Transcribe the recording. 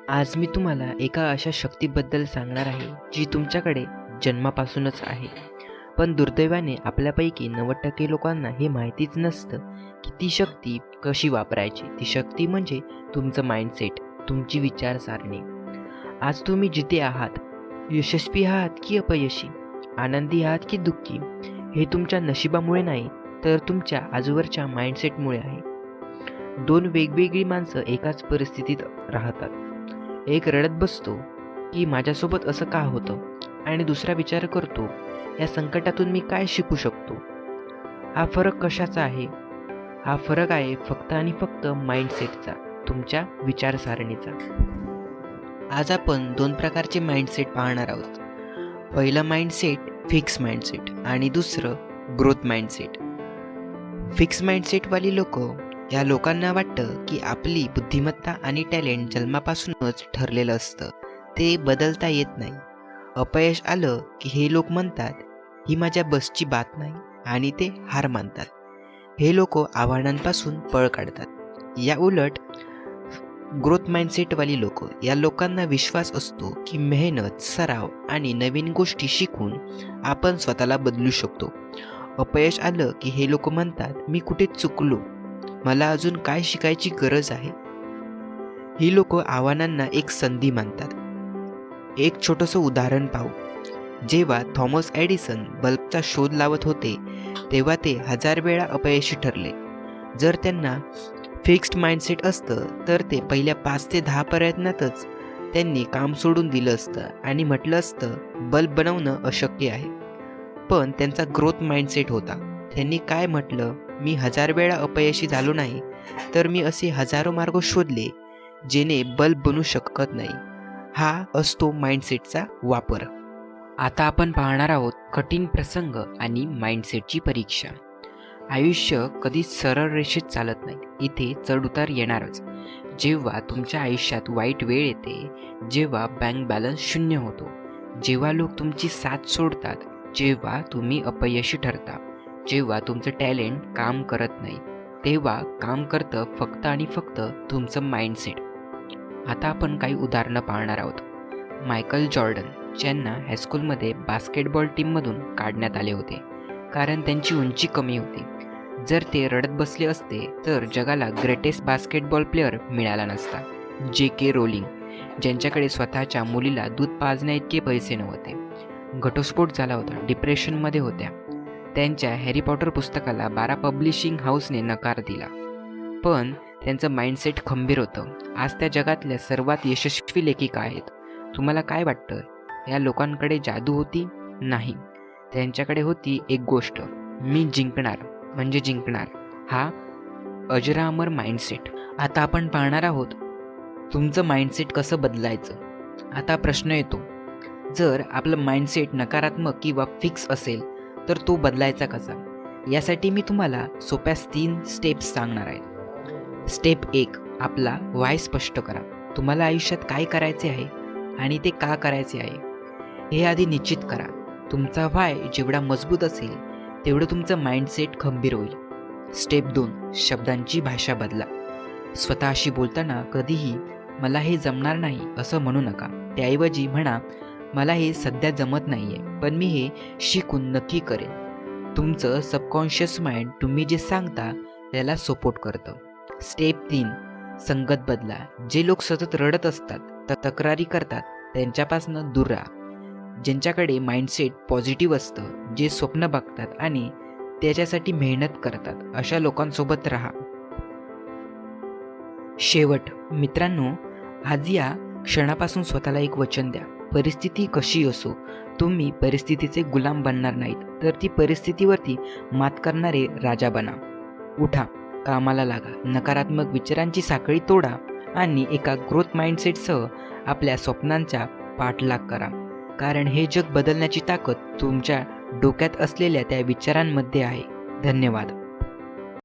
आज मी तुम्हाला एका अशा शक्तीबद्दल सांगणार आहे, जी तुमच्याकडे जन्मापासूनच आहे. पण दुर्दैवाने आपल्यापैकी 90% लोकांना हे माहितीच नसतं, की ती शक्ती कशी वापरायची. ती शक्ती म्हणजे तुमचं माइंडसेट, तुमची विचारसारणी. आज तुम्ही जिथे आहात, यशस्वी आहात की अपयशी, आनंदी आहात की दुःखी, हे तुमच्या नशिबामुळे नाही, तर तुमच्या आजूवरच्या माइंडसेटमुळे आहे. 2 वेगवेगळी माणसं एकाच परिस्थितीत राहतात. एक रडत बसतो की माझ्यासोबत असं का होतं, आणि दुसरा विचार करतो या संकटातून मी काय शिकू शकतो. हा फरक कशाचा आहे? हा फरक आहे फक्त आणि फक्त माइंडसेटचा, तुमच्या विचारसारणीचा. आज आपण 2 प्रकारचे माइंडसेट पाहणार आहोत. पहिलं माइंडसेट फिक्स माइंडसेट आणि दुसरं ग्रोथ माइंडसेट. फिक्स माइंडसेटवाली लोक, या लोकांना वाटतं की आपली बुद्धिमत्ता आणि टॅलेंट जन्मापासूनच ठरलेलं असतं, ते बदलता येत नाही. अपयश आलं की हे लोक म्हणतात ही माझ्या बसची बात नाही, आणि ते हार मानतात. हे लोक आव्हानांपासून पळ काढतात. या उलट ग्रोथ माइंडसेटवाली लोक, या लोकांना विश्वास असतो की मेहनत, सराव आणि नवीन गोष्टी शिकून आपण स्वतःला बदलू शकतो. अपयश आलं की हे लोक म्हणतात मी कुठे चुकलो, मला अजून काय शिकायची गरज आहे. ही लोक आव्हानांना एक संधी मानतात. एक छोटंसं उदाहरण पाहू. जेव्हा थॉमस एडिसन बल्बचा शोध लावत होते, तेव्हा ते 1000 वेळा अपयशी ठरले. जर त्यांना फिक्स्ड माइंडसेट असतं तर ते पहिल्या 5 ते 10 प्रयत्नातच त्यांनी काम सोडून दिलं असतं आणि म्हटलं असतं बल्ब बनवणं अशक्य आहे. पण त्यांचा ग्रोथ माइंडसेट होता. त्यांनी काय म्हटलं, मी 1000 वेळा अपयशी झालो नाही, तर मी असे हजारो मार्ग शोधले जेणे बल्ब बनू शकत नाही. हा असतो माइंडसेटचा वापर. आता आपण पाहणार आहोत कठीण प्रसंग आणि माइंडसेटची परीक्षा. आयुष्य कधीच सरळ रेषेत चालत नाही, इथे चढउतार येणारच. जेव्हा तुमच्या आयुष्यात वाईट वेळ येते, जेव्हा बँक बॅलन्स 0 होतो, जेव्हा लोक तुमची साथ सोडतात, जेव्हा तुम्ही अपयशी ठरता, जेव्हा तुमचं टॅलेंट काम करत नाही, तेव्हा काम करतं फक्त आणि फक्त तुमचं माइंडसेट. आता आपण काही उदाहरणं पाहणार आहोत. मायकल जॉर्डन, ज्यांना हायस्कूलमध्ये बास्केटबॉल टीममधून काढण्यात आले होते कारण त्यांची उंची कमी होती. जर ते रडत बसले असते तर जगाला ग्रेटेस्ट बास्केटबॉल प्लेअर मिळाला नसता. J.K. रोलिंग, ज्यांच्याकडे स्वतःच्या मुलीला दूध पाजण्या इतके पैसे नव्हते. घटस्फोट झाला होता, डिप्रेशनमध्ये होत्या. त्यांच्या हॅरी पॉटर पुस्तकाला 12 पब्लिशिंग हाऊसने नकार दिला. पण त्यांचं माइंडसेट खंबीर होतं. आज त्या जगातल्या सर्वात यशस्वी लेखिका आहेत. तुम्हाला काय वाटतं, या लोकांकडे जादू होती? नाही, त्यांच्याकडे होती एक गोष्ट, मी जिंकणार म्हणजे जिंकणार, हा अजरामर माइंडसेट. आता आपण पाहणार आहोत तुमचं माइंडसेट कसं बदलायचं. आता प्रश्न येतो, जर आपलं माइंडसेट नकारात्मक किंवा फिक्स असेल तर तो बदलायचा कसा? यासाठी मी तुम्हाला सोप्या 3 स्टेप्स सांगणार आहे. स्टेप 1, आपला वाय स्पष्ट करा. तुम्हाला आयुष्यात काय करायचे आहे आणि ते का करायचे आहे हे आधी निश्चित करा. तुमचा वाय जेवढा मजबूत असेल तेवढं तुमचं माइंडसेट खंबीर होईल. स्टेप 2, शब्दांची भाषा बदला. स्वतःशी बोलताना कधीही मला हे जमणार नाही असं म्हणू नका. त्याऐवजी म्हणा मला हे सध्या जमत नाहीये, पण मी हे शिकून नक्की करेन. तुमचं सबकॉन्शियस माइंड तुम्ही जे सांगता त्याला सपोर्ट करतं. स्टेप 3, संगत बदला. जे लोक सतत रडत असतात, तक्रारी करतात, त्यांच्यापासून दूर राहा. ज्यांच्याकडे माइंडसेट पॉझिटिव्ह असतं, जे स्वप्न बघतात आणि त्याच्यासाठी मेहनत करतात, अशा लोकांसोबत राहा. शेवट मित्रांनो, आज या क्षणापासून स्वतःला एक वचन द्या. परिस्थिती कशी असो, तुम्ही परिस्थितीचे गुलाम बनणार नाहीत, तर ती परिस्थितीवरती मात करणारे राजा बना. उठा, कामाला लागा, नकारात्मक विचारांची साखळी तोडा आणि एका ग्रोथ माइंडसेटसह आपल्या स्वप्नांचा पाठलाग करा. कारण हे जग बदलण्याची ताकद तुमच्या डोक्यात असलेल्या त्या विचारांमध्ये आहे. धन्यवाद.